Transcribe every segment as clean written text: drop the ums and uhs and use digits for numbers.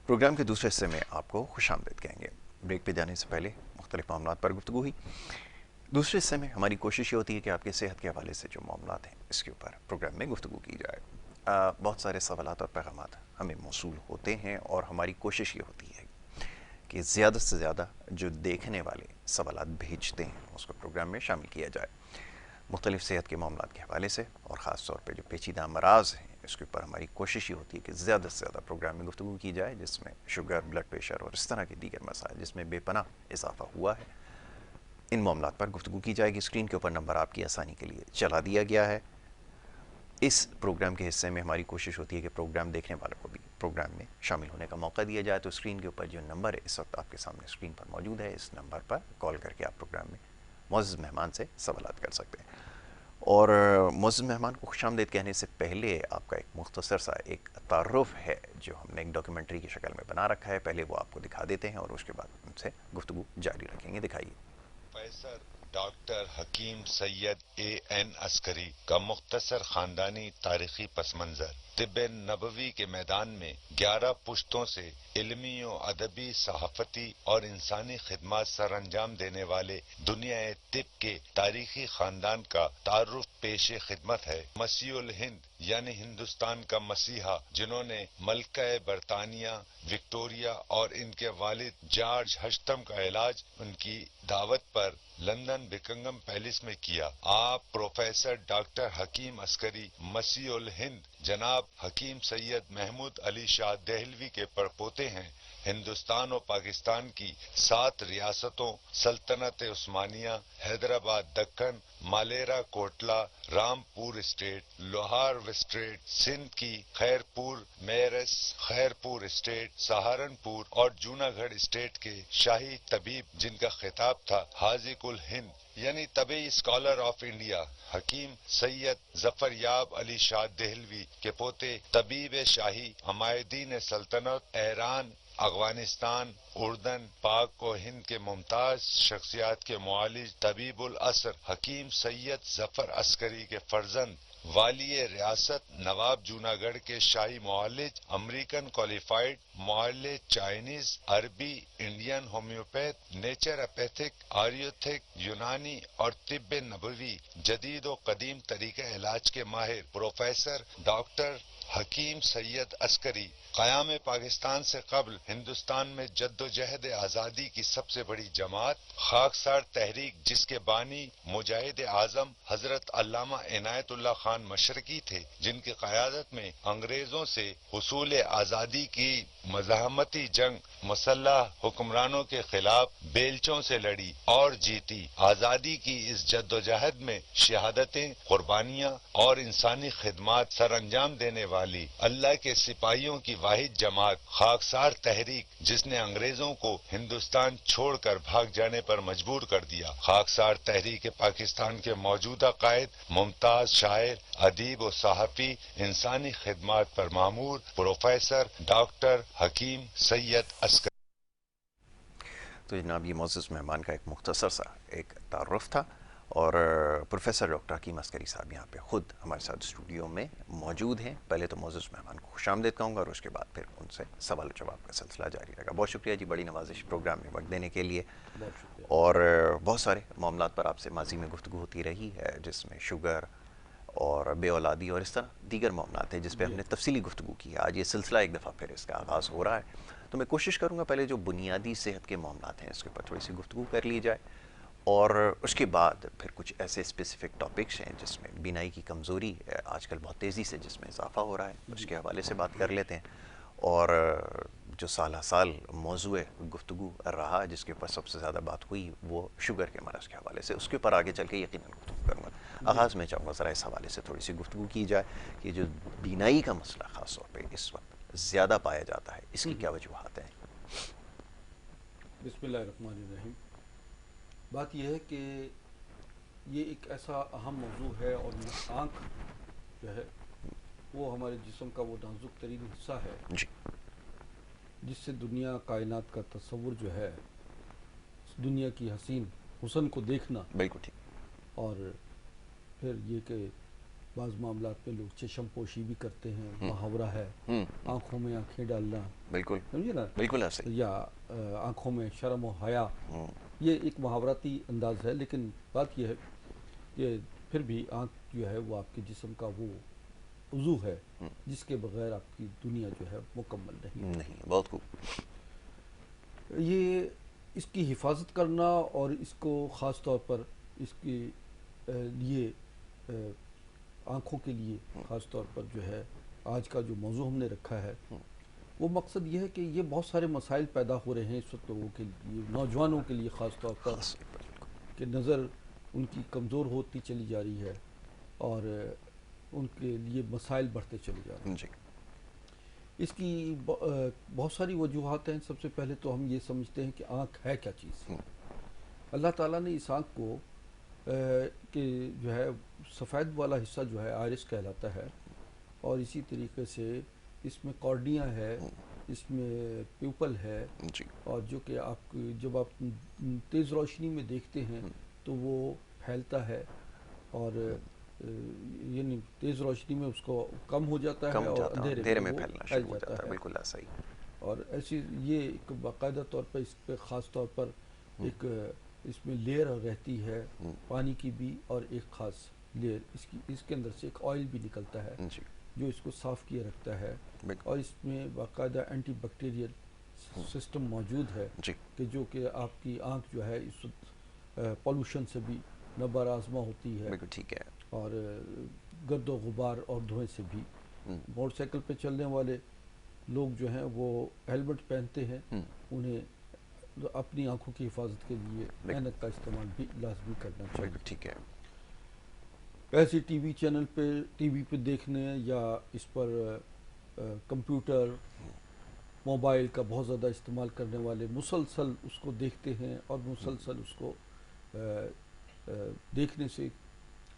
Programme کے دوسرے حصے میں آپ کو خوش آمدید کہیں گے۔ بریک پہ جانے سے پہلے مختلف معاملات پر گفتگو ہوئی۔ دوسرے حصے میں ہماری کوشش یہ ہوتی ہے کہ آپ کے صحت کے حوالے سے جو معاملات ہیں اس کے اوپر پروگرام میں گفتگو کی جائے۔ بہت سارے سوالات اور پیغامات ہمیں موصول ہوتے ہیں اور ہماری کوشش یہ ہوتی ہے کہ زیادہ سے زیادہ جو دیکھنے والے سوالات بھیجتے ہیں اس کو پروگرام میں شامل کیا جائے۔ مختلف صحت کے معاملات کے حوالے سے اور خاص طور پہ جو پیچیدہ امراض ہیں اس کے اوپر ہماری کوشش یہ ہوتی ہے کہ زیادہ سے زیادہ پروگرام میں گفتگو کی جائے، جس میں شوگر، بلڈ پریشر اور اس طرح کے دیگر مسائل جس میں بے پناہ اضافہ ہوا ہے، ان معاملات پر گفتگو کی جائے گی۔ اسکرین کے اوپر نمبر آپ کی آسانی کے لیے چلا دیا گیا ہے۔ اس پروگرام کے حصے میں ہماری کوشش ہوتی ہے کہ پروگرام دیکھنے والوں کو بھی پروگرام میں شامل ہونے کا موقع دیا جائے، تو اسکرین کے اوپر جو نمبر ہے اس وقت آپ کے سامنے اسکرین پر موجود ہے، اس نمبر پر کال کر کے آپ پروگرام میں معزز مہمان سے سوالات کر سکتے ہیں۔ اور معزز مہمان کو خوش آمدید کہنے سے پہلے آپ کا ایک مختصر سا ایک تعارف ہے جو ہم نے ایک ڈاکیومنٹری کی شکل میں بنا رکھا ہے، پہلے وہ آپ کو دکھا دیتے ہیں اور اس کے بعد ان سے گفتگو جاری رکھیں گے۔ دکھائیے۔ پروفیسر ڈاکٹر حکیم سید A.N. عسکری کا مختصر خاندانی تاریخی پس منظر۔ طب نبوی کے میدان میں 11 پشتوں سے علمی و ادبی، صحافتی اور انسانی خدمات سر انجام دینے والے دنیا طب کے تاریخی خاندان کا تعارف پیش خدمت ہے۔ مسیح الہند یعنی ہندوستان کا مسیحا، جنہوں نے ملکہ برطانیہ وکٹوریہ اور ان کے والد جارج ہشتم کا علاج ان کی دعوت پر لندن بکنگم پیلس میں کیا۔ آپ پروفیسر ڈاکٹر حکیم عسکری مسیح الہند جناب حکیم سید محمود علی شاہ دہلوی کے پڑپوتے ہیں۔ ہندوستان و پاکستان کی 7 ریاستوں سلطنت عثمانیہ، حیدرآباد دکن، مالیرا کوٹلہ، رامپور اسٹیٹ، لوہار اسٹیٹ، سندھ کی خیرپور میرس، خیرپور اسٹیٹ، سہارنپور اور جوناگڑھ اسٹیٹ کے شاہی طبیب جن کا خطاب تھا حاذق الہند یعنی طبی اسکالر آف انڈیا، حکیم سید ظفر یاب علی شاہ دہلوی کے پوتے، طبیب شاہی، عمائدین سلطنت، ایران، افغانستان، اردن، پاک و ہند کے ممتاز شخصیات کے معالج، طبیب العصر حکیم سید ظفر عسکری کے فرزند، والی ریاست نواب جوناگڑھ کے شاہی معالج، امریکن کوالیفائڈ معالج، چائنیز، عربی، انڈین ہومیوپیتھ، نیچروپیتھک، آیورویدک، یونانی اور طب نبوی جدید و قدیم طریقہ علاج کے ماہر پروفیسر ڈاکٹر حکیم سید عسکری قیام پاکستان سے قبل ہندوستان میں جد و جہد آزادی کی سب سے بڑی جماعت خاکسار تحریک، جس کے بانی مجاہد اعظم حضرت علامہ عنایت اللہ خان مشرقی تھے، جن کی قیادت میں انگریزوں سے حصول آزادی کی مزاحمتی جنگ مسلح حکمرانوں کے خلاف بیلچوں سے لڑی اور جیتی۔ آزادی کی اس جد و جہد میں شہادتیں، قربانیاں اور انسانی خدمات سر انجام دینے والی اللہ کے سپاہیوں کی واحد جماعت خاکسار تحریک، جس نے انگریزوں کو ہندوستان چھوڑ کر بھاگ جانے پر مجبور کر دیا۔ خاکسار تحریک پاکستان کے موجودہ قائد، ممتاز شاعر، ادیب و صحافی، انسانی خدمات پر معمور پروفیسر ڈاکٹر حکیم سید عسکری۔ تو جناب یہ معزز مہمان کا ایک مختصر سا ایک تعارف تھا، اور پروفیسر ڈاکٹر حکیم عسکری صاحب یہاں پہ خود ہمارے ساتھ اسٹوڈیو میں موجود ہیں۔ پہلے تو معزز مہمان کو خوش آمدید کہوں گا اور اس کے بعد پھر ان سے سوال و جواب کا سلسلہ جاری رہے گا۔ بہت شکریہ جی، بڑی نوازش پروگرام میں وقت دینے کے لیے۔ بہت شکریہ۔ اور بہت سارے معاملات پر آپ سے ماضی میں گفتگو ہوتی رہی ہے، جس میں شوگر اور بے اولادی اور اس طرح دیگر معاملات ہیں جس پہ ہم نے تفصیلی گفتگو کی ہے۔ آج یہ سلسلہ ایک دفعہ پھر اس کا آغاز ہو رہا ہے، تو میں کوشش کروں گا پہلے جو بنیادی صحت کے معاملات ہیں اس کے اوپر تھوڑی سی گفتگو کر لی جائے، اور اس کے بعد پھر کچھ ایسے اسپیسیفک ٹاپکس ہیں جس میں بینائی کی کمزوری آج کل بہت تیزی سے جس میں اضافہ ہو رہا ہے، اس کے حوالے سے بات کر لیتے ہیں، اور جو سالہ سال موضوع گفتگو رہا جس کے اوپر سب سے زیادہ بات ہوئی وہ شوگر کے مرض کے حوالے سے، اس کے اوپر آگے چل کے یقیناً گفتگو کروں گا۔ آغاز میں چاہوں گا ذرا اس حوالے سے تھوڑی سی گفتگو کی جائے کہ جو بینائی کا مسئلہ خاص طور پہ اس وقت زیادہ پایا جاتا ہے، اس کی کیا وجوہات ہیں؟ بسم اللہ الرحمن الرحیم۔ بات یہ ہے کہ یہ ایک ایسا اہم موضوع ہے، اور آنکھ جو ہے وہ ہمارے جسم کا وہ نازک ترین حصہ ہے جی جس سے دنیا کائنات کا تصور جو ہے، اس دنیا کی حسین حسن کو دیکھنا، بالکل ٹھیک۔ اور پھر یہ کہ بعض معاملات میں لوگ چشم پوشی بھی کرتے ہیں، محاورہ ہے آنکھوں میں آنکھیں ڈالنا، بالکل سمجھے نا، بالکل ایسے ہی۔ یا آنکھوں میں شرم و حیا، یہ ایک محاوراتی انداز ہے، لیکن بات یہ ہے کہ پھر بھی آنکھ جو ہے وہ آپ کے جسم کا وہ عضو ہے جس کے بغیر آپ کی دنیا جو ہے مکمل نہیں ہے۔ نہیں، بہت خوب۔ یہ اس کی حفاظت کرنا اور اس کو خاص طور پر اس کے لیے آنکھوں کے لیے خاص طور پر جو ہے آج کا جو موضوع ہم نے رکھا ہے وہ مقصد یہ ہے کہ یہ بہت سارے مسائل پیدا ہو رہے ہیں اس وقت لوگوں کے لیے، نوجوانوں کے لیے خاص طور پر، خاص طور پر کہ نظر ان کی کمزور ہوتی چلی جا رہی ہے اور ان کے لیے مسائل بڑھتے چلے جا رہے ہیں۔ جی اس کی بہت ساری وجوہات ہیں۔ سب سے پہلے تو ہم یہ سمجھتے ہیں کہ آنکھ ہے کیا چیز۔ اللہ تعالیٰ نے اس آنکھ کو کہ جو ہے سفید والا حصہ جو ہے آئرس کہلاتا ہے، اور اسی طریقے سے اس میں کارڈیا ہے، اس میں پیوپل ہے، جی اور جو کہ آپ جب آپ تیز روشنی میں دیکھتے ہیں تو وہ پھیلتا ہے، اور یعنی تیز روشنی میں اس کو کم ہو جاتا کم ہے ہو اور جاتا ہے، اندھیرے اندھیرے میں میں وہ پھیلنا پھیل شروع ہو جاتا ہے، ہے۔ بالکل ایسا ہی۔ اور ایسی یہ ایک باقاعدہ طور پر اس پہ خاص طور پر ایک اس میں لیئر رہتی ہے پانی کی بھی، اور ایک خاص لیئر اس کے اندر سے ایک آئل بھی نکلتا ہے جی جو اس کو صاف کیے رکھتا ہے، بالکل اور اس میں باقاعدہ اینٹی بیکٹیریل سسٹم موجود ہے جی کہ جو کہ آپ کی آنکھ جو ہے اس وقت پولوشن سے بھی نبر آزما ہوتی ہے، بالکل ٹھیک ہے۔ اور گرد و غبار اور دھوئیں سے بھی۔ موٹر سائیکل پہ چلنے والے لوگ جو ہیں وہ ہیلمٹ پہنتے ہیں، انہیں اپنی آنکھوں کی حفاظت کے لیے اینک کا استعمال بھی لازمی کرنا چاہیے۔ بالکل ٹھیک ہے۔ ایسے ٹی وی چینل پہ ٹی وی پہ دیکھنے یا اس پر کمپیوٹر موبائل کا بہت زیادہ استعمال کرنے والے مسلسل اس کو دیکھتے ہیں، اور مسلسل اس کو دیکھنے سے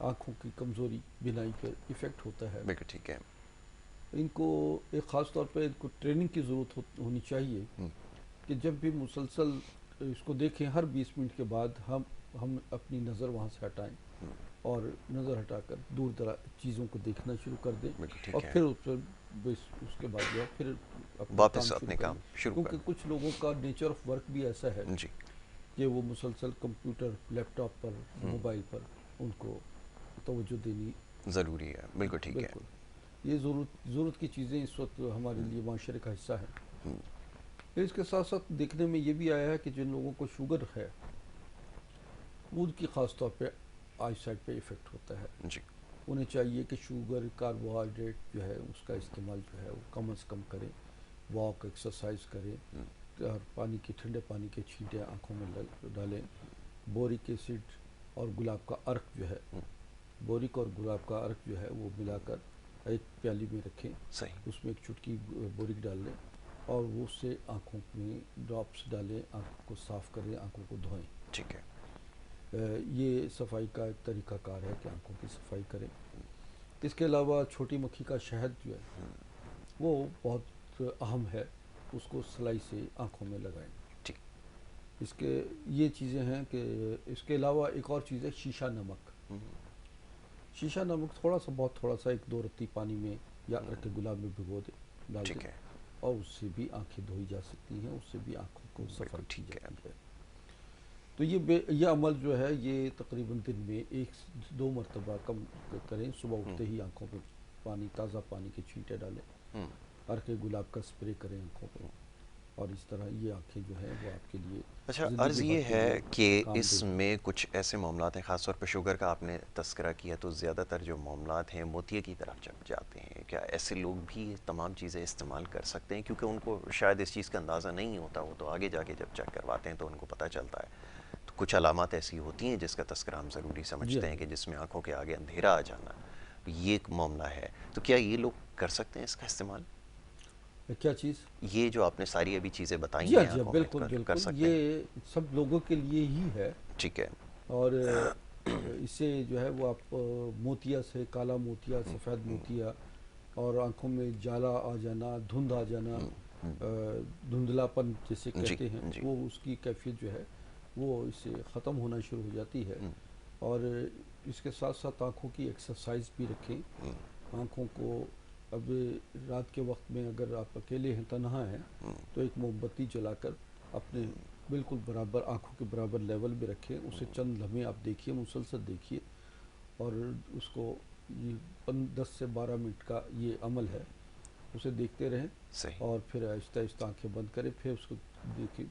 آنکھوں کی کمزوری بینائی پہ ایفیکٹ ہوتا ہے۔ بالکل ٹھیک ہے۔ ان کو ایک خاص طور پہ ان کو ٹریننگ کی ضرورت ہونی چاہیے کہ جب بھی مسلسل اس کو دیکھیں ہر 20 منٹ کے بعد ہم اپنی نظر وہاں سے ہٹائیں اور نظر ہٹا کر دور دراز چیزوں کو دیکھنا شروع کر دیں، بالکل ٹھیک اور ہے۔ پھر اس کے بعد جو ہے پھر اپنا واپس اپنے کام شروع کر کیونکہ کچھ لوگوں کا نیچر آف ورک بھی ایسا ہے جی کہ وہ مسلسل کمپیوٹر، لیپ ٹاپ پر، موبائل پر ان کو توجہ دینی ضروری ہے، بالکل ٹھیک ہے۔ بالکل یہ ضرورت کی چیزیں اس وقت ہمارے لیے معاشرے کا حصہ ہیں۔ اس کے ساتھ ساتھ دیکھنے میں یہ بھی آیا ہے کہ جن لوگوں کو شوگر ہے ان کی خاص طور پہ آئی سائٹ پہ ایفیکٹ ہوتا ہے۔ جی انہیں چاہیے کہ شوگر، کاربوہائیڈریٹ جو ہے اس کا استعمال جو ہے وہ کم از کم کریں، واک، ایکسرسائز کریں، اور پانی کے ٹھنڈے پانی کے چھینٹے آنکھوں میں ڈالیں۔ بورک ایسڈ اور گلاب کا عرق جو ہے، بورک اور گلاب کا عرق جو ہے وہ ملا کر ایک پیالی میں رکھیں، صحیح اس میں ایک چٹکی بورک ڈال لیں، اور وہ اس سے آنکھوں میں ڈراپس ڈالیں، آنکھوں کو صاف کریں، آنکھوں کو دھوئیں۔ ٹھیک ہے۔ یہ صفائی کا ایک طریقہ کار ہے کہ آنکھوں کی صفائی کریں۔ اس کے علاوہ چھوٹی مکھی کا شہد جو ہے وہ بہت اہم ہے، اس کو سلائی سے آنکھوں میں لگائیں۔ ٹھیک اس کے یہ چیزیں ہیں کہ اس کے علاوہ ایک اور چیز ہے شیشہ نمک۔ شیشہ نمک بہت تھوڑا سا 1-2 رتی پانی میں یا عرق گلاب میں بھگو ڈال ٹھیک دیں، ہے۔ اور اس سے بھی آنکھیں دھوئی جا سکتی ہیں، اس سے بھی آنکھوں کو صفائی کی ٹھیک ہے۔ جاتی ہے۔ تو یہ عمل جو ہے یہ تقریباً دن میں 1-2 مرتبہ کم کریں۔ صبح اٹھتے ہی آنکھوں پہ تازہ پانی کے چھینٹے ڈالیں، عرق گلاب کا سپرے کریں آنکھوں پہ، اور اس طرح یہ آنکھیں جو ہیں وہ آپ کے لیے اچھا، زندگی عرض یہ بھر کے ہے لیے کہ کام اس دیں گی۔ میں کچھ ایسے معاملات ہیں، خاص طور پہ شوگر کا آپ نے تذکرہ کیا، تو زیادہ تر جو معاملات ہیں موتیے کی طرف جاتے ہیں۔ کیا ایسے لوگ بھی تمام چیزیں استعمال کر سکتے ہیں؟ کیونکہ ان کو شاید اس چیز کا اندازہ نہیں ہوتا، وہ تو آگے جا کے جب چیک کرواتے ہیں تو ان کو پتہ چلتا ہے۔ تو کچھ علامات ایسی ہوتی ہیں جس کا تذکرہ ہم ضروری سمجھتے ہیں کہ جس میں آنکھوں کے آگے اندھیرا آ جانا، یہ ایک معاملہ ہے۔ تو کیا یہ لوگ کر سکتے ہیں اس کا استعمال؟ کیا چیز؟ یہ جو آپ نے ساری ابھی چیزیں بتائی جی ہاں، ہیں جی ہاں، آنکھوں میں بالکل کر بالکل، سکتے ہیں؟ یہ سب لوگوں کے لیے ہی ہے، ٹھیک ہے۔ اور اس سے جو ہے وہ آپ موتیا سے، کالا موتیا، سفید موتیا، اور آنکھوں میں جالا آ جانا، دھند آ جانا، دھندلا پن جسے جی کہتے ہیں، جی وہ اس کی کیفیت جو ہے وہ اس سے ختم ہونا شروع ہو جاتی ہے۔ اور اس کے ساتھ ساتھ آنکھوں کی ایکسرسائز بھی رکھیں. آنکھوں کو اب رات کے وقت میں اگر آپ اکیلے ہیں، تنہا ہیں، تو ایک موم بتی جلا کر اپنے بالکل برابر آنکھوں کے برابر لیول میں رکھیں. اسے چند لمحے آپ دیکھیے، مسلسل دیکھیے، اور اس کو یہ 10 سے 12 منٹ کا یہ عمل ہے، اسے دیکھتے رہیں. صحیح. اور پھر آہستہ آہستہ آنکھیں بند کریں، پھر اس کو دیکھیں.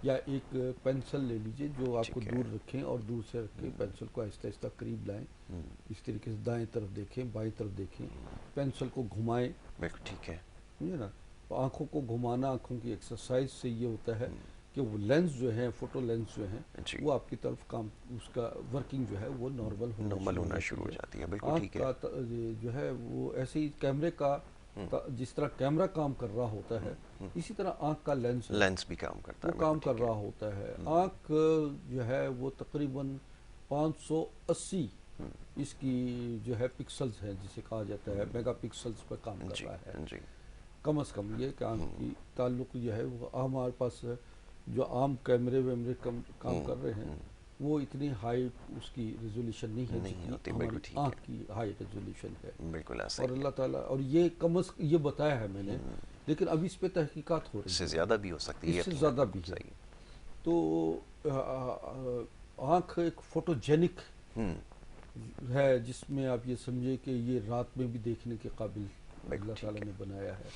یا ایک پینسل لے لیجئے جو آپ کو ٹھیک ہے. دور رکھیں، اور دور سے رکھ کے پینسل کو آہستہ آہستہ قریب لائیں. اس طریقے سے دائیں طرف دیکھیں، بائیں طرف دیکھیں، پینسل کو گھمائیں. بالکل ٹھیک ہے. سمجھے نا؟ تو آنکھوں کو گھمانا، آنکھوں کی ایکسرسائز سے یہ ہوتا ہے کہ وہ لینس جو ہیں، فوٹو لینس جو ہیں، جی. وہ آپ کی طرف کام، اس کا ورکنگ جو ہے وہ نارمل ہونا شروع ہو جاتی ہے. بالکل آنکھ ٹھیک ہے. کا جو ہے وہ ایسے ہی کیمرے کا جس طرح کیمرہ کام کر رہا ہوتا ہے، اسی طرح آنکھ کا لینس بھی کام کرتا وہ ہے. کام کر رہا ہوتا ہے. آنکھ جو ہے وہ تقریباً 580 اس کی جو ہے پکسلز ہیں، جسے کہا جاتا ہے میگا پکسلز پر کام کر رہا ہے. جی. کم از کم یہ کہ آنکھ کی تعلق جو ہے وہ ہمارے پاس جو عام کیمرے ویمرے کام کر رہے ہیں، وہ اتنی ہائی اس کی ریزولیوشن نہیں ہے جتنی ہماری آنکھ کی ہائی ریزولیوشن ہے. بالکل ایسا. اور اللہ تعالیٰ، اور یہ یہ بتایا ہے میں نے، لیکن ابھی اس پہ تحقیقات ہو رہی ہیں. اس سے زیادہ بھی ہو سکتی ہے. اس سے زیادہ بھی ہے. تو آنکھ ایک فوٹوجینک ہے، جس میں آپ یہ سمجھے کہ یہ رات میں بھی دیکھنے کے قابل اللہ تعالیٰ نے بنایا ہے.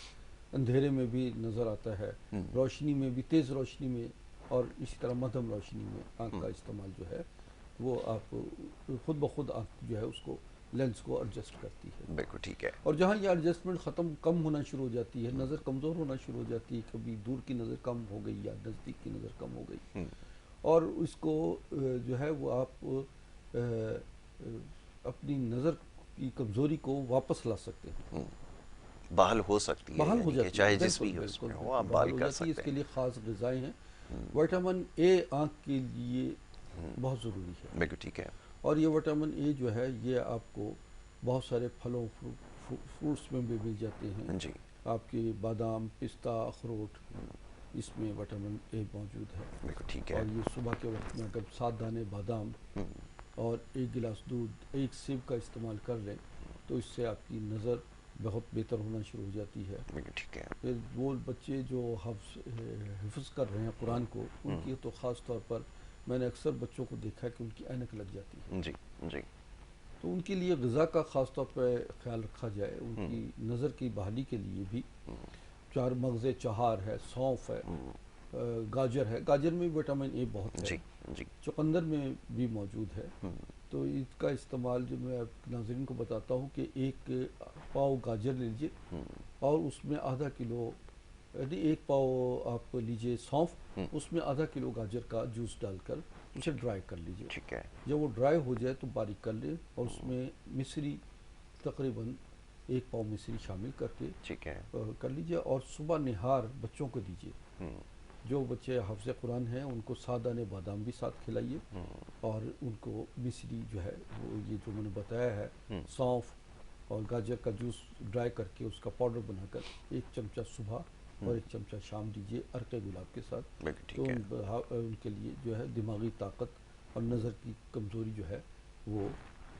اندھیرے میں بھی نظر آتا ہے، روشنی میں بھی، تیز روشنی میں، اور اسی طرح مدھم روشنی میں آنکھ کا استعمال جو ہے وہ آپ خود بخود آنکھ جو ہے اس کو لینس کو ایڈجسٹ کرتی ہے. بالکل ٹھیک ہے. اور جہاں یہ ایڈجسٹمنٹ کم ہونا شروع ہو جاتی ہے، نظر کمزور ہونا شروع ہو جاتی ہے، کبھی دور کی نظر کم ہو گئی یا نزدیک کی نظر کم ہو گئی، اور اس کو جو ہے وہ آپ اپنی نظر کی کمزوری کو واپس لا سکتے ہیں. بحال ہو سکتی ہے، بحال ہو جاتی ہے، چاہے جس بھی اس میں ہو آپ بحال کر سکتے ہیں. اس کے لیے خاص غذائیں ہیں. وٹامن اے آنکھ کے لیے بہت ضروری ہے. بالکل ٹھیک ہے. اور یہ وٹامن اے جو ہے یہ آپ کو بہت سارے پھلوں فروٹس میں بھی مل جاتے ہیں. جی. آپ کے بادام، پستہ، اخروٹ، اس میں وٹامن اے موجود ہے. بالکل ٹھیک ہے. اور یہ صبح کے وقت میں اگر 7 دانے بادام اور 1 گلاس دودھ، 1 سیب کا استعمال کر لیں تو اس سے آپ کی نظر بہت بہتر ہونا شروع ہو جاتی ہے. بالکل ٹھیک ہے. پھر وہ بچے جو حفظ کر رہے ہیں قرآن کو، ان کی تو خاص طور پر میں نے اکثر بچوں کو دیکھا ہے کہ ان کی اینک لگ جاتی ہے. جی. جی. تو ان کے لیے غذا کا خاص طور پہ خیال رکھا جائے. ان کی نظر کی بحالی کے لیے بھی مغز چہار ہے، سونف ہے، گاجر ہے. گاجر میں وٹامن اے بہت ہے. جی. جی. چقندر میں بھی موجود ہے. تو اس کا استعمال جو میں ناظرین کو بتاتا ہوں کہ 1 پاؤ گاجر لیجئے اور اس میں آدھا کلو، یعنی 1 پاؤ آپ لیجئے سونف، اس میں آدھا کلو گاجر کا جوس ڈال کر اسے ڈرائی کر لیجئے. ٹھیک ہے. جب وہ ڈرائی ہو جائے تو باریک کر لیں، اور اس میں مصری تقریباً 1 پاؤ مصری شامل کر کے ٹھیک ہے. کر لیجئے. اور صبح نہار بچوں کو دیجئے. جو بچے حافظ قرآن ہیں ان کو 7 دانے بادام بھی ساتھ کھلائیے، اور ان کو مصری جو ہے وہ یہ جو میں نے بتایا ہے، سونف اور گاجر کا جوس ڈرائی کر کے اس کا پاؤڈر بنا کر 1 چمچہ صبح اور 1 چمچہ شام دیجئے عرق گلاب کے ساتھ. تو ان کے لیے جو ہے دماغی طاقت اور نظر کی کمزوری جو ہے وہ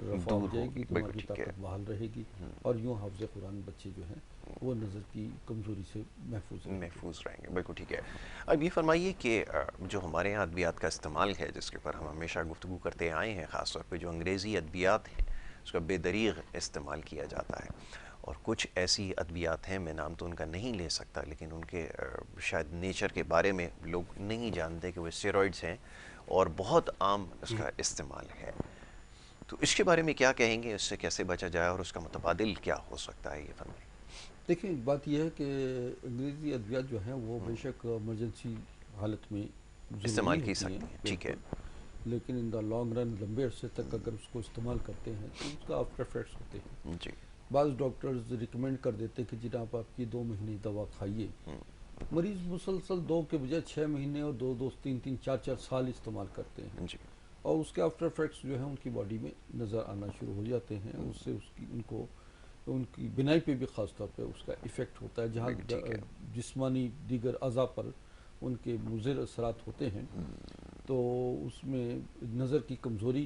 رفع ہو جائے گی، دماغی طاقت بحال رہے گی، اور یوں حافظ قرآن بچے جو ہیں وہ نظر کی کمزوری سے محفوظ رہیں گے. بالکل ٹھیک ہے. اب یہ فرمائیے کہ جو ہمارے یہاں ادویات کا استعمال ہے، جس کے اوپر ہم ہمیشہ گفتگو کرتے آئے ہیں، خاص طور پہ جو انگریزی ادویات ہیں اس کا بے دریغ استعمال کیا جاتا ہے، اور کچھ ایسی ادویات ہیں، میں نام تو ان کا نہیں لے سکتا، لیکن ان کے شاید نیچر کے بارے میں لوگ نہیں جانتے کہ وہ اسٹیرائڈز ہیں، اور بہت عام اس کا استعمال ہے. تو اس کے بارے میں کیا کہیں گے؟ اس سے کیسے بچا جائے اور اس کا متبادل کیا ہو سکتا ہے؟ یہ فرمائیں. دیکھیں، بات یہ ہے کہ انگریزی ادویات جو ہیں وہ بے شک ایمرجنسی حالت میں استعمال کی سکتے ہیں. ٹھیک ہے. لیکن ان دا لانگ رن، لمبے عرصے تک اگر اس کو استعمال کرتے ہیں تو اس کا آفٹر افیکٹس ہوتے ہیں. جی. بعض ڈاکٹرز ریکمینڈ کر دیتے ہیں کہ جناب آپ کی 2 مہینے دوا کھائیے. مریض مسلسل 2 کے بجائے 6 مہینے اور 2 3 4 سال استعمال کرتے ہیں. جی. اور اس کے آفٹر افیکٹس جو ہیں ان کی باڈی میں نظر آنا شروع ہو جاتے ہیں. اس سے ان کی بینائی پہ بھی خاص طور پہ اس کا ایفیکٹ ہوتا ہے. جہاں جسمانی دیگر اعضاء پر ان کے مضر اثرات ہوتے ہیں تو اس میں نظر کی کمزوری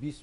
20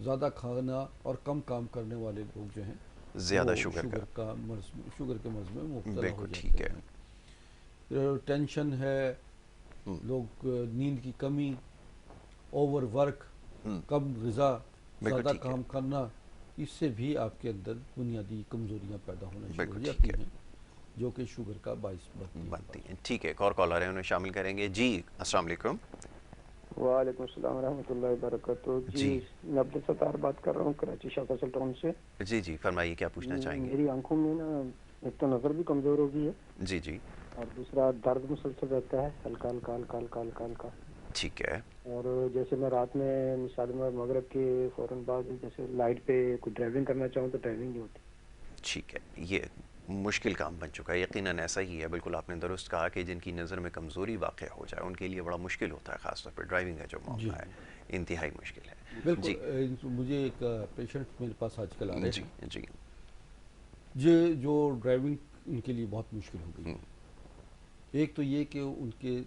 زیادہ کھانا اور کم کام کرنے والے لوگ جو ہیں زیادہ وہ شوگر کا شوگر کے مرض میں مبتلا ہو بالکل جاتے ٹھیک ہے ہیں. ٹینشن ہے، لوگ نیند کی کمی، اوور ورک، کم غذا، بالکل زیادہ ٹھیک ہے کام کرنا، اس سے بھی آپ کے اندر بنیادی کمزوریاں پیدا ہونا شروع بالکل ہو ٹھیک جاتی ہے ہیں جو کہ شوگر کا باعث بنتی بنتی ہیں. ٹھیک ہے، ایک اور کال آ رہے ہیں، انہیں شامل کریں گے. جی السلام علیکم. وعلیکم السلام ورحمۃ اللہ وبرکاتہ. جی جی میں عبدالستار بات کر رہا ہوں کراچی شاہ فیصل ٹاؤن سے. جی جی فرمائیے، کیا پوچھنا چاہیں گے؟ میری آنکھوں میں نا ایک تو نظر بھی کمزور ہو گئی ہے جی جی اور دوسرا درد مسلسل رہتا ہے ہلکا ہلکا ہلکا ہلکا ہلکا ہلکا. ٹھیک ہے اور جیسے میں رات میں مثال میں مغرب کے فوراً بعد جیسے لائٹ پہ کوئی ڈرائیونگ کرنا چاہوں تو ڈرائیونگ نہیں ہوتی. ٹھیک ہے، یہ مشکل کام بن چکا ہے، یقیناً ایسا ہی ہے. بالکل آپ نے درست کہا کہ جن کی نظر میں کمزوری واقع ہو جائے ان کے لیے بڑا مشکل ہوتا ہے، خاص طور پر ڈرائیونگ کا جو جی معاملہ ہے جی انتہائی مشکل ہے. بالکل. جی مجھے ایک پیشنٹ میرے پاس آج کل آ رہے جی ہیں، جی یہ جو ڈرائیونگ ان کے لیے بہت مشکل ہو گئی ہے. ایک تو یہ کہ ان کے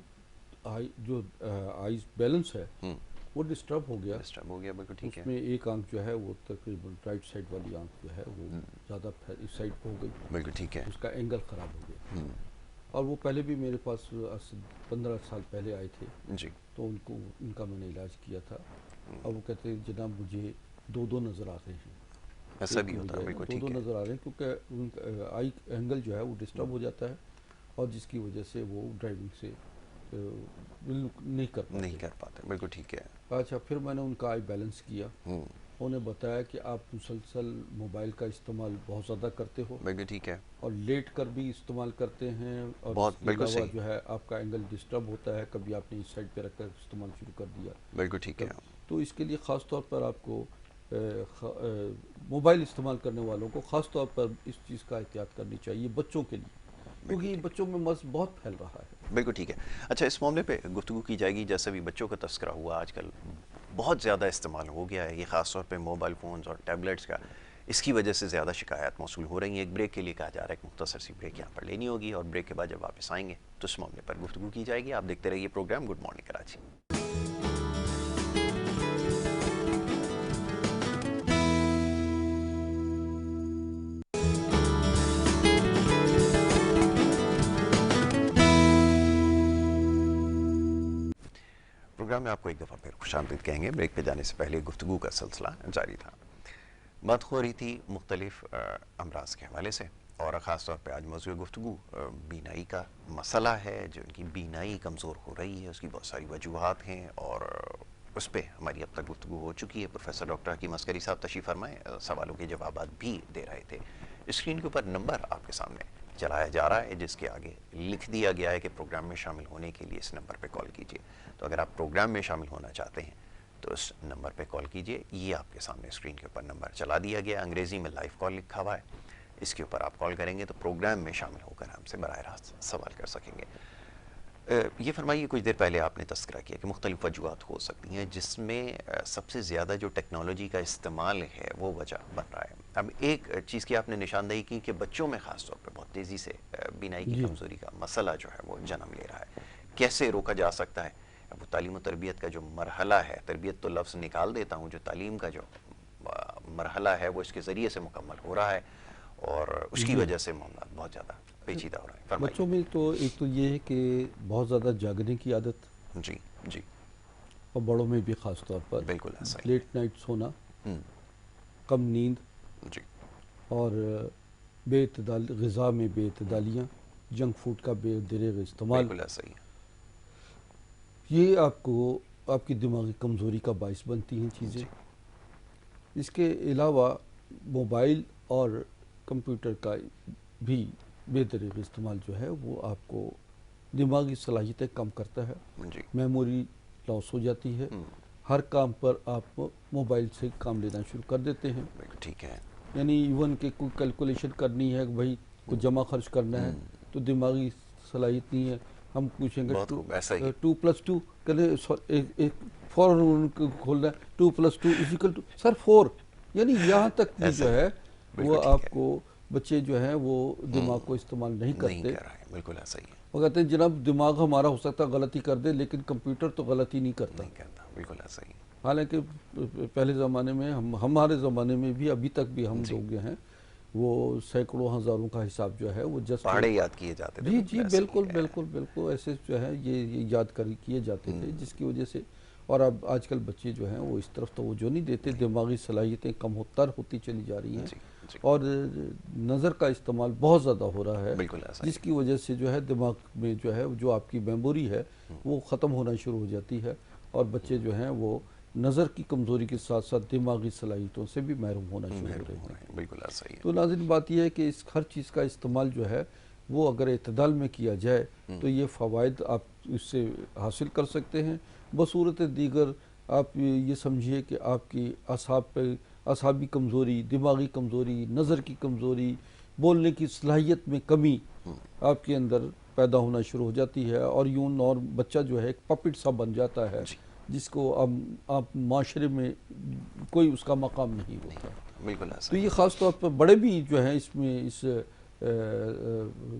جو آئیز بیلنس ہے وہ ڈسٹرب ہو گیا. ڈسٹرب ہو گیا، بالکل ٹھیک ہے. اس میں ایک آنکھ جو ہے وہ تقریباً رائٹ سائڈ والی آنکھ جو ہے وہ زیادہ اس سائڈ پہ ہو گئی، بالکل ٹھیک ہے. اس کا اینگل خراب ہو گیا. اور وہ پہلے بھی میرے پاس 15 سال پہلے آئے تھے جی تو ان کا میں نے علاج کیا تھا. اور وہ کہتے ہیں جناب مجھے دو نظر آ رہے ہیں. ایسا بھی ہوتا ہے، بالکل دو ٹھیک ہے. نظر آ رہے ہیں کیونکہ ان کا آئی اینگل جو ہے وہ ڈسٹرب ہو جاتا ہے اور جس کی وجہ سے وہ ڈرائیونگ سے نہیں کر پاتے. نہیں کر پاتے، بالکل ٹھیک ہے. اچھا پھر میں نے ان کا آئی بیلنس کیا. انہیں بتایا کہ آپ مسلسل موبائل کا استعمال بہت زیادہ کرتے ہو بالکل ٹھیک ہے. اور لیٹ کر بھی استعمال کرتے ہیں اور بہت اس کے بالکل علاوہ صحیح. جو ہے آپ کا اینگل ڈسٹرب ہوتا ہے، کبھی آپ نے اس سائڈ پہ رکھ کر استعمال شروع کر دیا. بالکل ٹھیک ہے. تو اس کے لیے خاص طور پر آپ کو موبائل استعمال کرنے والوں کو خاص طور پر اس چیز کا احتیاط کرنی چاہیے بچوں کے لیے، کیونکہ بچوں میں مرض بہت پھیل رہا ہے. بالکل ٹھیک ہے. اچھا اس معاملے پہ گفتگو کی جائے گی. جیسے بھی بچوں کا تذکرہ ہوا، آج کل بہت زیادہ استعمال ہو گیا ہے یہ، خاص طور پہ موبائل فونز اور ٹیبلٹس کا. اس کی وجہ سے زیادہ شکایات موصول ہو رہی ہیں. ایک بریک کے لیے کہا جا رہا ہے، ایک مختصر سی بریک یہاں پر لینی ہوگی اور بریک کے بعد جب واپس آئیں گے تو اس معاملے پر گفتگو کی جائے گی. آپ دیکھتے رہیے programme good morning Karachi. Programme میں آپ کو ایک دفعہ پھر خوش آمدید کہیں گے. بریک پہ جانے سے پہلے گفتگو کا سلسلہ جاری تھا. بات ہو رہی تھی مختلف امراض کے حوالے سے اور خاص طور پہ آج موضوع گفتگو بینائی کا مسئلہ ہے. جو ان کی بینائی کمزور ہو رہی ہے اس کی بہت ساری وجوہات ہیں اور اس پہ ہماری اب تک گفتگو ہو چکی ہے. پروفیسر ڈاکٹر حکیم عسکری صاحب تشریف فرمائیں، سوالوں کے جوابات بھی دے رہے تھے. اسکرین کے اوپر نمبر آپ کے سامنے چلایا جا رہا ہے جس کے آگے لکھ دیا گیا ہے کہ پروگرام میں شامل ہونے کے لیے اس نمبر پہ کال کیجیے. تو اگر آپ پروگرام میں شامل ہونا چاہتے ہیں تو اس نمبر پہ کال کیجیے. یہ آپ کے سامنے اسکرین کے اوپر نمبر چلا دیا گیا، انگریزی میں لائیو کال لکھا ہوا ہے. اس کے اوپر آپ کال کریں گے تو پروگرام میں شامل ہو کر ہم سے براہ راست سوال کر سکیں گے. یہ فرمائیے، کچھ دیر پہلے آپ نے تذکرہ کیا کہ مختلف وجوہات ہو سکتی ہیں جس میں سب سے زیادہ جو ٹیکنالوجی کا استعمال ہے وہ وجہ بن رہا ہے. اب ایک چیز کی آپ نے نشاندہی کی کہ بچوں میں خاص طور پہ بہت تیزی سے بینائی کی کمزوری کا مسئلہ جو ہے وہ جنم لے رہا ہے. کیسے روکا جا سکتا ہے؟ اب تعلیم و تربیت کا جو مرحلہ ہے، تربیت تو لفظ نکال دیتا ہوں، جو تعلیم کا جو مرحلہ ہے وہ اس کے ذریعے سے مکمل ہو رہا ہے اور اس کی وجہ سے معاملات بہت زیادہ پیچیدہ ہو رہے ہیں. بچوں میں تو ایک تو یہ ہے کہ بہت زیادہ جاگنے کی عادت، جی جی، اور بڑوں میں بھی خاص طور پر بالکل ایسا ہی. لیٹ نائٹ سونا، کم نیند جی اور بے اعتدال غذا میں بے اعتدالیاں، جنک فوڈ کا بے دریغ استعمال، بالکل ایسا ہی. یہ آپ کی دماغی کمزوری کا باعث بنتی ہیں چیزیں. اس کے علاوہ موبائل اور کمپیوٹر کا بھی بے دریغ استعمال جو ہے وہ آپ کو دماغی صلاحیتیں کم کرتا ہے. جی میموری لاس ہو جاتی ہے. ہر کام پر آپ موبائل سے کام لینا شروع کر دیتے ہیں. بالکل ٹھیک ہے. یعنی ایون کہ کوئی کیلکولیشن کرنی ہے، بھائی کوئی جمع خرچ کرنا ہے تو دماغی صلاحیت نہیں ہے. ہم پوچھیں گے 2+2 کہنے فوراً کھولنا ہے 2+2 سر 4، یعنی یہاں تک بھی جو ہے وہ آپ کو بچے جو ہیں وہ دماغ کو استعمال نہیں کرتے. بالکل ایسا ہی ہے. وہ کہتے ہیں جناب دماغ ہمارا ہو سکتا غلطی کر دے لیکن کمپیوٹر تو غلطی نہیں کرتا. بالکل ایسا ہی. حالانکہ پہلے زمانے میں ہمارے زمانے میں بھی ابھی تک بھی ہم لوگ جو ہیں وہ سینکڑوں ہزاروں کا حساب جو ہے وہ جسٹ پہاڑے یاد کیے جاتے تھے. جی بالکل جی ایسا ہی بالکل ہے. بالکل بالکل ایسے جو ہے یہ یاد کیے جاتے تھے، جس کی وجہ سے اور اب آج کل بچے جو ہیں وہ اس طرف توجہ نہیں دیتے، دماغی صلاحیتیں کم تر ہوتی چلی جا رہی ہیں اور نظر کا استعمال بہت زیادہ ہو رہا ہے، بالکل ایسا ہی. جس کی وجہ سے جو ہے دماغ میں جو ہے جو آپ کی میموری ہے وہ ختم ہونا شروع ہو جاتی ہے اور بچے جو ہیں وہ نظر کی کمزوری کے ساتھ ساتھ دماغی صلاحیتوں سے بھی محروم ہونا شروع ہو رہے ہیں. بالکل ایسا ہی ہے. تو ناظرین بات یہ ہے کہ اس ہر چیز کا استعمال جو ہے وہ اگر اعتدال میں کیا جائے تو یہ فوائد آپ اس سے حاصل کر سکتے ہیں. بصورت دیگر آپ یہ سمجھیے کہ آپ کی اعصابی کمزوری، دماغی کمزوری، نظر کی کمزوری، بولنے کی صلاحیت میں کمی آپ کے اندر پیدا ہونا شروع ہو جاتی ہے اور یوں اور بچہ جو ہے ایک پپٹ سا بن جاتا ہے جس کو آپ معاشرے میں کوئی اس کا مقام نہیں ہوتا. بالکل ایسا تو ہی. یہ خاص طور پر بڑے بھی جو ہیں اس میں اس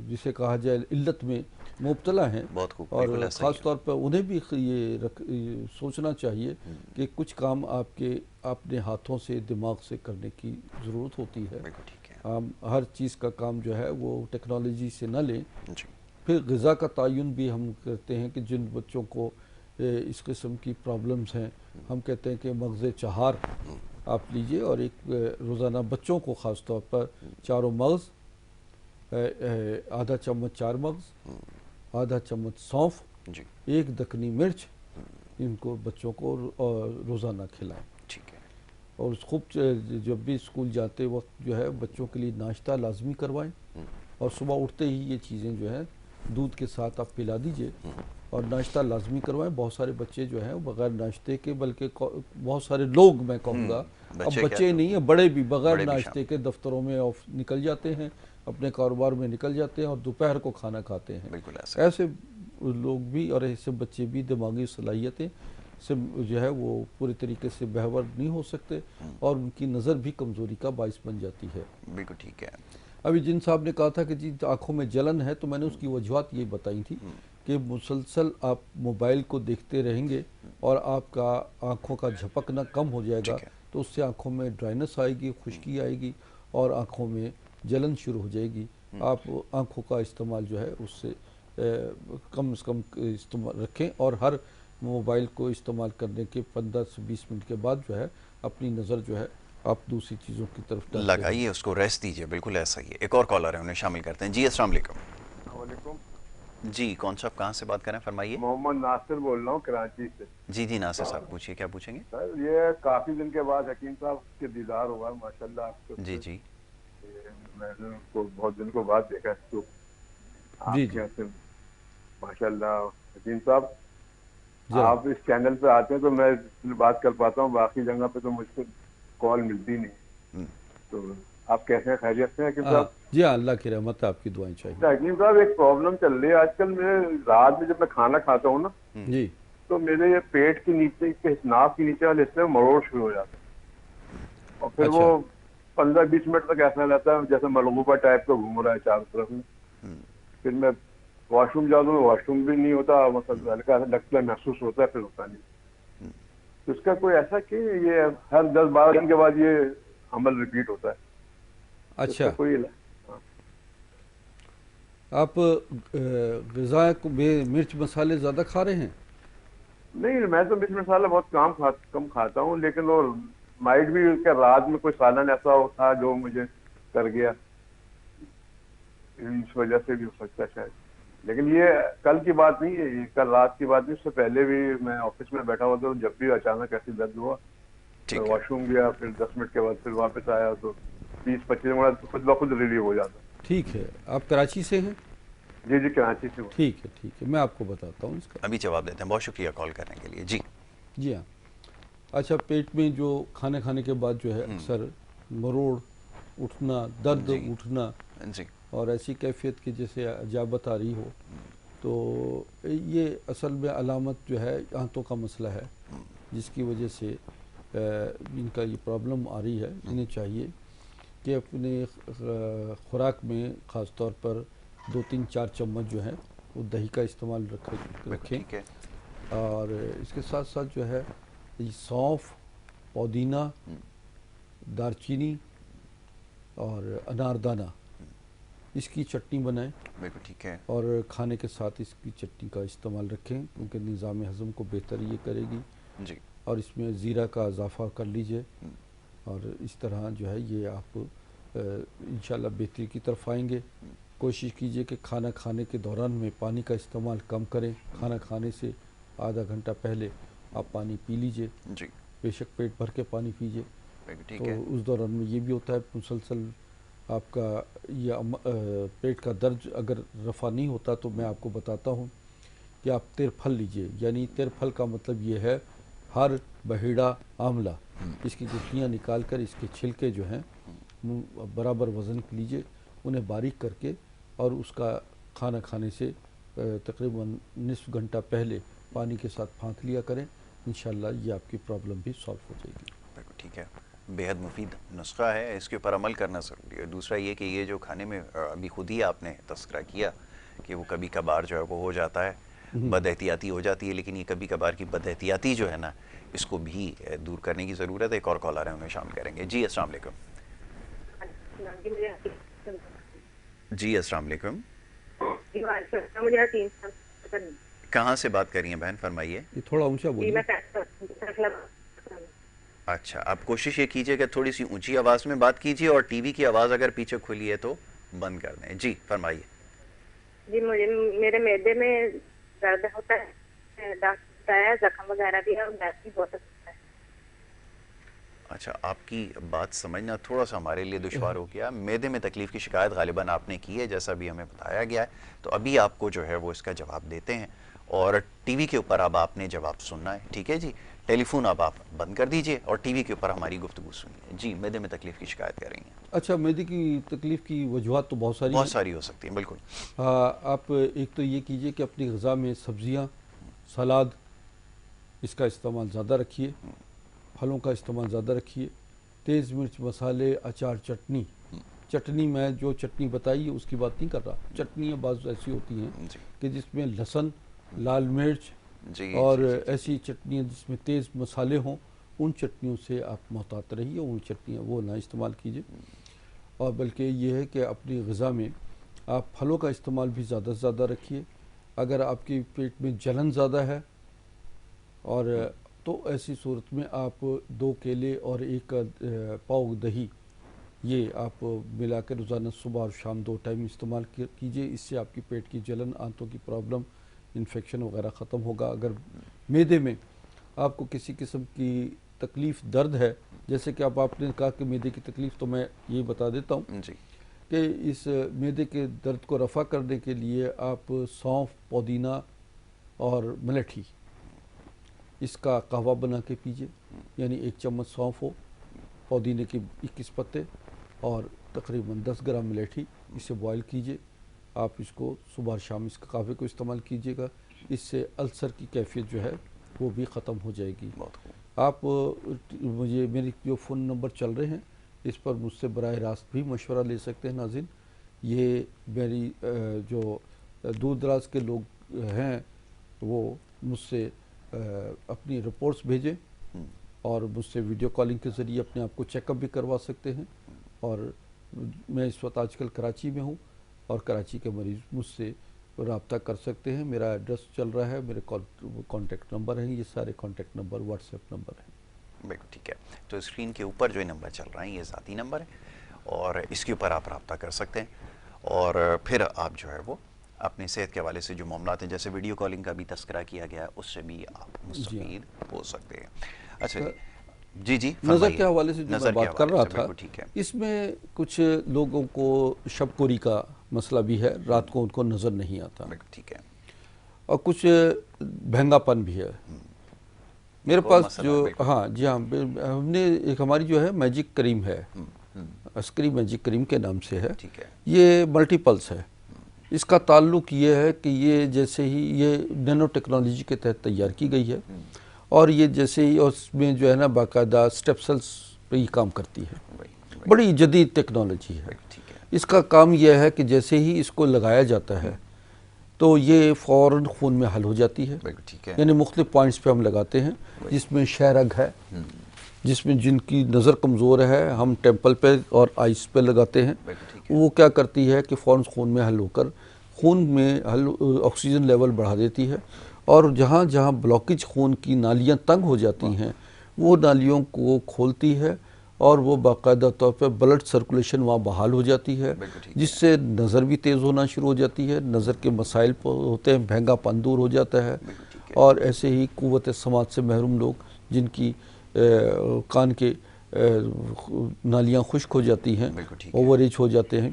جسے کہا جائے علت میں مبتلا ہیں بہت خوب. اور بالکل ایسا ہی خاص طور پر انہیں بھی یہ سوچنا چاہیے کہ کچھ کام آپ کے اپنے ہاتھوں سے دماغ سے کرنے کی ضرورت ہوتی ہے. بالکل ٹھیک ہے. ہر چیز کا کام جو ہے وہ ٹیکنالوجی سے نہ لیں. جی. پھر غذا کا تعین بھی ہم کرتے ہیں کہ جن بچوں کو اس قسم کی پرابلمز ہیں، ہم کہتے ہیں کہ مغز چہار آپ لیجئے اور ایک روزانہ بچوں کو خاص طور پر چاروں مغز، آدھا چمچ چار مغز، آدھا چمچ سونف، جی. ایک دکنی مرچ، ان کو بچوں کو روزانہ کھلائیں. ٹھیک ہے. اور خوب جب بھی اسکول جاتے وقت جو ہے بچوں کے لیے ناشتہ لازمی کروائیں اور صبح اٹھتے ہی یہ چیزیں جو ہیں دودھ کے ساتھ آپ پلا دیجئے اور ناشتہ لازمی کروائیں. بہت سارے بچے جو ہیں بغیر ناشتے کے، بلکہ بہت سارے لوگ میں کہوں گا، اب بچے نہیں ہیں بڑے بھی بغیر ناشتے کے دفتروں میں نکل جاتے ہیں، اپنے کاروبار میں نکل جاتے ہیں اور دوپہر کو کھانا کھاتے ہیں. بالکل ایسا. ایسے لوگ بھی اور ایسے بچے بھی دماغی صلاحیتیں سے جو ہے وہ پوری طریقے سے بہور نہیں ہو سکتے اور ان کی نظر بھی کمزوری کا باعث بن جاتی ہے. بالکل ٹھیک ہے. ابھی جن صاحب نے کہا تھا کہ جی آنکھوں میں جلن ہے، تو میں نے اس کی وجوہات یہ بتائی تھی کہ مسلسل آپ موبائل کو دیکھتے رہیں گے اور آپ کا آنکھوں کا جھپکنا کم ہو جائے گا تو اس سے آنکھوں میں ڈرائنس آئے گی، خشکی آئے گی اور آنکھوں میں جلن شروع ہو جائے گی. آپ آنکھوں کا استعمال جو ہے اس سے کم از کم استعمال رکھیں اور ہر موبائل کو استعمال کرنے کے 15 سے 20 منٹ کے بعد جو ہے اپنی نظر جو ہے آپ دوسری چیزوں کی طرف لگائیے، اس کو ریسٹ دیجیے. بالکل ایسا ہی ہے. ایک اور کالر ہے، انہیں شامل کرتے ہیں. جی السلام علیکم. وعلیکم. جی کون صاحب کہاں سے بات کریں؟ فرمائیے. محمد ناصر بول رہا ہوں کراچی سے. جی جی ناصر صاحب پوچھیے، کیا پوچھیں گے؟ سر یہ کافی دن کے بعد حکیم صاحب کے دیدار ہوا ماشاءاللہ آپ کو. جی جی. میں نے اس کو بہت دن کو بعد دیکھا اس کو جی جی ماشاءاللہ. حکیم صاحب آپ اس چینل پہ آتے ہیں تو میں بات کر پاتا ہوں، باقی جگہ پہ تو مجھ کو کال ملتی نہیں. تو آپ کیسے ہیں؟ خیریت سے ہیں حکیم صاحب؟ جی ہاں، اللہ کی رحمت ہے، آپ کی دعائیں چاہیے. حکیم صاحب ایک پرابلم چل رہی ہے آج کل. میں رات میں جب میں کھانا کھاتا ہوں نا جی تو میرے یہ پیٹ کے نیچے کے ناف کے نیچے والے حصے میں مروڑ شروع ہو جاتا ہے اور پھر وہ 15-20 منٹ تک ایسا رہتا ہے جیسے ملغوبہ ٹائپ کا گھوم رہا ہے چاروں طرف میں. پھر میں واش روم جاتا ہوں، واش روم بھی نہیں ہوتا، مطلب ہلکا ایسا لگتا ہے، محسوس ہوتا ہے، پھر ہوتا نہیں. تو اس کا کوئی ایسا کہ یہ ہر 10-12 دن کے بعد یہ عمل ریپیٹ ہوتا ہے؟ اچھا، کوئی آپ غذا کو مرچ مسالے زیادہ کھا رہے ہیں؟ نہیں، میں تو مرچ مسالہ بہت کم کھاتا ہوں، لیکن وہ مائٹ بھی کہ رات میں کوئی سالن ایسا تھا جو مجھے کر گیا، اس وجہ سے بھی ہو سکتا ہے شاید. لیکن یہ کل کی بات نہیں ہے، یہ کل رات کی بات نہیں. اس سے پہلے بھی میں آفس میں بیٹھا ہوا تھا، جب بھی اچانک ایسی درد ہوا واش روم گیا، پھر 10 منٹ کے بعد پھر واپس آیا تو 20-25 منٹ خود بخود ریلیو ہو جاتا. ٹھیک ہے. آپ کراچی سے ہیں؟ جی جی کراچی سے ہوں. ٹھیک ہے ٹھیک ہے، میں آپ کو بتاتا ہوں اس کا. ابھی جواب دیتے ہیں. بہت شکریہ کال کرنے کے لیے. جی جی ہاں. اچھا، پیٹ میں جو کھانے کے بعد جو ہے اکثر مروڑ اٹھنا، درد اٹھنا اور ایسی کیفیت کی جیسے اجابت آ رہی ہو، تو یہ اصل میں علامت جو ہے آنتوں کا مسئلہ ہے جس کی وجہ سے ان کا یہ پرابلم آ رہی ہے. انہیں چاہیے کہ اپنے خوراک میں خاص طور پر 2-3-4 چمچ جو ہے وہ دہی کا استعمال رکھیں اور اس کے ساتھ ساتھ جو ہے یہ سونف، پودینہ، دارچینی اور اناردانہ، اس کی چٹنی بنائیں بالکل ٹھیک ہے. اور کھانے کے ساتھ اس کی چٹنی کا استعمال رکھیں کیونکہ نظام ہضم کو بہتر یہ کرے گی. جی اور اس میں زیرہ کا اضافہ کر لیجئے اور اس طرح جو ہے یہ آپ انشاءاللہ بہتری کی طرف آئیں گے. کوشش کیجئے کہ کھانا کھانے کے دوران میں پانی کا استعمال کم کریں. کھانا کھانے سے آدھا گھنٹہ پہلے آپ پانی پی لیجئے، جی بے شک پیٹ بھر کے پانی پیجئے. بالکل ٹھیک تو ہے. اس دوران میں یہ بھی ہوتا ہے مسلسل آپ کا یہ پیٹ کا درد اگر رفع نہیں ہوتا تو میں آپ کو بتاتا ہوں کہ آپ تیر پھل لیجئے. یعنی تیر پھل کا مطلب یہ ہے ہر بہیڑا آملہ، اس کی گٹھلیاں نکال کر اس کے چھلکے جو ہیں برابر وزن لیجئے، انہیں باریک کر کے اور اس کا کھانا کھانے سے تقریباً نصف گھنٹہ پہلے پانی کے ساتھ پھانک لیا کریں. انشاءاللہ یہ آپ کی پرابلم بھی سالو ہو جائے گی. بالکل ٹھیک ہے. بےحد مفید نسخہ ہے، اس کے اوپر عمل کرنا ضروری ہے. دوسرا یہ کہ یہ جو کھانے میں ابھی خود ہی آپ نے تذکرہ کیا کہ وہ کبھی کبھار جو ہے وہ ہو جاتا ہے، بد احتیاطی ہو جاتی ہے، لیکن یہ کبھی کبھار کی بد احتیاطی جو ہے نا اس کو بھی دور کرنے کی ضرورت ہے. ایک اور کالر ہے، انہیں شامل کریں گے. جی السلام علیکم. جی السلام علیکم. مجھے 3 سال کہاں سے بات کر رہی ہیں بہن، فرمائیے. یہ تھوڑا اونچا بولیے. اچھا، آپ کوشش یہ کیجئے کہ تھوڑی سی اونچی آواز میں بات کیجئے اور ٹی وی کی آواز اگر پیچھے کھلی ہے تو بند کر دیں. جی فرمائیے. جی مجھے میرے معدے میں درد ہوتا ہے، ڈاکٹر بتایا زخم وغیرہ بھی ہے اور گیس بھی بہت ہوتا ہے. اچھا، آپ کی بات سمجھنا تھوڑا سا ہمارے لیے دشوار ہو گیا. معدے میں تکلیف کی شکایت غالباً آپ نے کی ہے جیسا بھی ہمیں بتایا گیا ہے، تو ابھی آپ کو جو ہے وہ اس کا جواب دیتے ہیں اور ٹی وی کے اوپر اب آپ نے جواب سننا ہے. ٹھیک ہے جی، ٹیلی فون اب آپ بند کر دیجئے اور ٹی وی کے اوپر ہماری گفتگو سنیے. جی معدے میں تکلیف کی شکایت کر رہی ہیں. اچھا، معدے کی تکلیف کی وجوہات تو بہت ساری بہت ساری ہو سکتی ہیں. بالکل. آپ ایک تو یہ کیجئے کہ اپنی غذا میں سبزیاں، سلاد، اس کا استعمال زیادہ رکھیے، پھلوں کا استعمال زیادہ رکھیے. تیز مرچ مسالے، اچار، چٹنی میں جو چٹنی بتائی اس کی بات نہیں کر رہا. چٹنیاں بعض ایسی ہوتی ہیں کہ جس میں لہسن، لال مرچ اور ایسی چٹنیاں جس میں تیز مسالے ہوں، ان چٹنیوں سے آپ محتاط رہیے. ان چٹنیاں وہ نہ استعمال کیجیے. اور بلکہ یہ ہے کہ اپنی غذا میں آپ پھلوں کا استعمال بھی زیادہ سے زیادہ رکھیے. اگر آپ کے پیٹ میں جلن زیادہ ہے اور تو ایسی صورت میں آپ 2 کیلے اور 1 پاؤ دہی یہ آپ ملا کے روزانہ صبح اور شام 2 ٹائم استعمال کیجئے. اس سے آپ کی پیٹ کی جلن، آنتوں کی پرابلم، انفیکشن وغیرہ ختم ہوگا. اگر معدے میں آپ کو کسی قسم کی تکلیف، درد ہے، جیسے کہ اب آپ نے کہا کہ معدے کی تکلیف، تو میں یہ بتا دیتا ہوں کہ اس معدے کے درد کو رفع کرنے کے لیے آپ سونف، پودینہ اور ملیٹھی اس کا قہوہ بنا کے پیجئے. یعنی 1 چمچ سونف ہو، پودینے کے 21 پتے اور تقریباً 10 گرام ملیٹھی، اسے بوائل کیجئے. آپ اس کو صبح اور شام اس قہوے کو استعمال کیجئے گا. اس سے السر کی کیفیت جو ہے وہ بھی ختم ہو جائے گی. آپ مجھے میری جو فون نمبر چل رہے ہیں اس پر مجھ سے براہ راست بھی مشورہ لے سکتے ہیں. ناظرین، یہ میری جو دور دراز کے لوگ ہیں وہ مجھ سے اپنی رپورٹس بھیجیں اور مجھ سے ویڈیو کالنگ کے ذریعے اپنے آپ کو چیک اپ بھی کروا سکتے ہیں. اور میں اس وقت آج کل کراچی میں ہوں اور کراچی کے مریض مجھ سے رابطہ کر سکتے ہیں. میرا ایڈریس چل رہا ہے، میرے کانٹیکٹ نمبر ہیں، یہ سارے contact number what's app number ہیں. بالکل ٹھیک ہے. تو اسکرین کے اوپر جو نمبر چل رہا ہے یہ ذاتی نمبر ہے اور اس کے اوپر آپ رابطہ کر سکتے ہیں اور پھر آپ جو ہے وہ اپنی صحت کے حوالے سے جو معاملات ہیں، جیسے ویڈیو کالنگ کا بھی تذکرہ کیا گیا ہے، اس سے بھی آپ مستفید ہو سکتے ہیں. اچھا جی نظر کے حوالے سے جو میں بات کر رہا تھا، اس میں کچھ لوگوں کو شب کوری کا مسئلہ بھی ہے، رات کو ان کو نظر نہیں آتا. ٹھیک ہے. اور کچھ بھینگا پن بھی ہے. میرے پاس جو جی ہاں ہم نے ایک ہماری جو ہے میجک کریم ہے، عسکری میجک کریم کے نام سے ہے. یہ ملٹی پلس ہے. اس کا تعلق یہ ہے کہ یہ جیسے ہی یہ نینو ٹیکنالوجی کے تحت تیار کی گئی ہے اور یہ جیسے ہی اس میں جو ہے نا باقاعدہ اسٹیپ سیلز پہ ہی کام کرتی ہے. بڑی جدید ٹیکنالوجی ہے. اس کا کام یہ ہے کہ جیسے ہی اس کو لگایا جاتا ہے تو یہ فوراً خون میں حل ہو جاتی ہے. بالکل ٹھیک ہے. یعنی مختلف پوائنٹس پہ ہم لگاتے ہیں، جس میں شہرگ ہے، جس میں جن کی نظر کمزور ہے ہم ٹیمپل پہ اور آئس پہ لگاتے ہیں. وہ کیا کرتی ہے کہ فوراً خون میں حل ہو کر خون میں آکسیجن لیول بڑھا دیتی ہے، اور جہاں جہاں بلاکیج خون کی نالیاں تنگ ہو جاتی ہیں وہ نالیوں کو کھولتی ہے، اور وہ باقاعدہ طور پہ بلڈ سرکولیشن وہاں بحال ہو جاتی ہے، جس سے نظر بھی تیز ہونا شروع ہو جاتی ہے. نظر کے مسائل ہوتے ہیں، بھینگا پن دور ہو جاتا ہے. اور ایسے ہی قوت سماعت سے محروم لوگ جن کی کان کے نالیاں خشک ہو جاتی ہیں، اوور ایج ہو جاتے ہیں،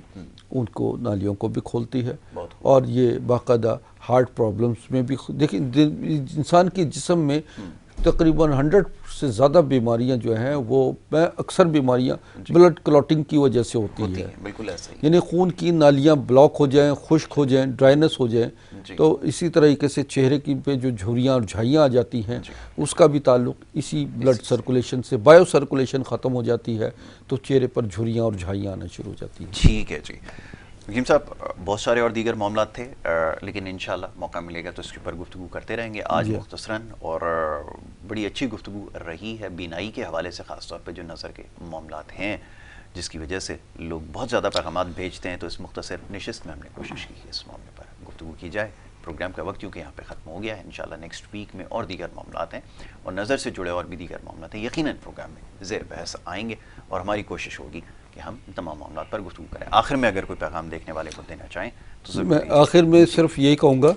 ان کو نالیوں کو بھی کھولتی ہے. اور یہ باقاعدہ ہارٹ پرابلمس میں بھی دیکھیں انسان کے جسم میں تقریباً 100 سے زیادہ بیماریاں جو ہیں وہ اکثر بیماریاں بلڈ کلوٹنگ کی وجہ سے ہوتی ہے. بالکل ایسا ہی. یعنی خون کی نالیاں بلاک ہو جائیں، خشک ہو جائیں، ڈرائنس ہو جائیں، تو اسی طریقے سے چہرے کی پہ جو جھریاں اور جھائیاں آ جاتی ہیں اس کا بھی تعلق اسی بلڈ سرکولیشن سے. بایو سرکولیشن ختم ہو جاتی ہے تو چہرے پر جھریاں اور جھائیاں آنا شروع ہو جاتی ہیں. ٹھیک ہے جی. حکیم صاحب بہت سارے اور دیگر معاملات تھے، لیکن انشاءاللہ موقع ملے گا تو اس کے اوپر گفتگو کرتے رہیں گے. آج مختصراً اور بڑی اچھی گفتگو رہی ہے بینائی کے حوالے سے، خاص طور پہ جو نظر کے معاملات ہیں جس کی وجہ سے لوگ بہت زیادہ پیغامات بھیجتے ہیں. تو اس مختصر نشست میں ہم نے کوشش کی کہ اس معاملے پر گفتگو کی جائے. پروگرام کا وقت کیونکہ یہاں پہ ختم ہو گیا ہے. انشاءاللہ نیکسٹ ویک میں اور دیگر معاملات ہیں اور نظر سے جڑے اور بھی دیگر معاملات ہیں، یقیناً پروگرام میں زیر بحث آئیں گے، اور ہماری کوشش ہوگی کہ ہم ان تمام معاملات پر گفتگو کریں. آخر میں اگر کوئی پیغام دیکھنے والے کو دینا چاہیں تو میں آخر میں صرف یہی کہوں گا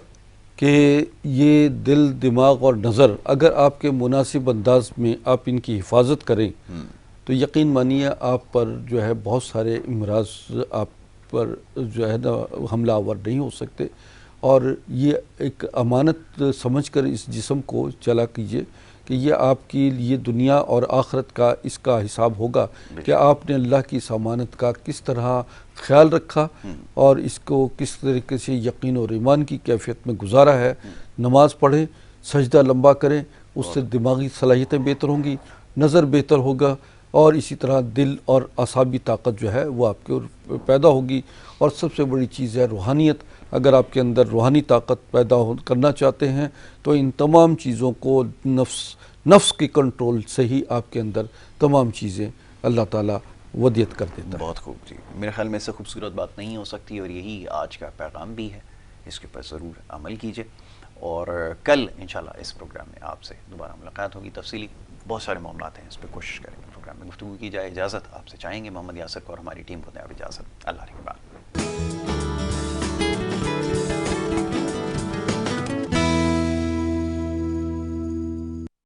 کہ یہ دل، دماغ اور نظر اگر آپ کے مناسب انداز میں آپ ان کی حفاظت کریں تو یقین مانیے آپ پر جو ہے بہت سارے امراض آپ پر جو ہے نا حملہ آور نہیں ہو سکتے. اور یہ ایک امانت سمجھ کر اس جسم کو چلا کیجئے کہ یہ آپ کی یہ دنیا اور آخرت کا اس کا حساب ہوگا کہ آپ نے اللہ کی اس امانت کا کس طرح خیال رکھا اور اس کو کس طریقے سے یقین اور ایمان کی کیفیت میں گزارا ہے. نماز پڑھیں، سجدہ لمبا کریں، اس سے دماغی صلاحیتیں بہتر ہوں گی، نظر بہتر ہوگا، اور اسی طرح دل اور اعصابی طاقت جو ہے وہ آپ کے پیدا ہوگی. اور سب سے بڑی چیز ہے روحانیت. اگر آپ کے اندر روحانی طاقت پیدا کرنا چاہتے ہیں تو ان تمام چیزوں کو نفس کی کنٹرول سے ہی آپ کے اندر تمام چیزیں اللہ تعالیٰ ودیت کر دیتا ہے. بہت خوب جی. میرے خیال میں اس سے خوبصورت بات نہیں ہو سکتی، اور یہی آج کا پیغام بھی ہے. اس کے اوپر ضرور عمل کیجئے، اور کل انشاءاللہ اس پروگرام میں آپ سے دوبارہ ملاقات ہوگی. تفصیلی بہت سارے معاملات ہیں، اس پہ کوشش کریں گے پروگرام میں گفتگو کی جائے. اجازت آپ سے چاہیں گے محمد یاسر کو اور ہماری ٹیم کو دیں اجازت. اللہ کے بعد.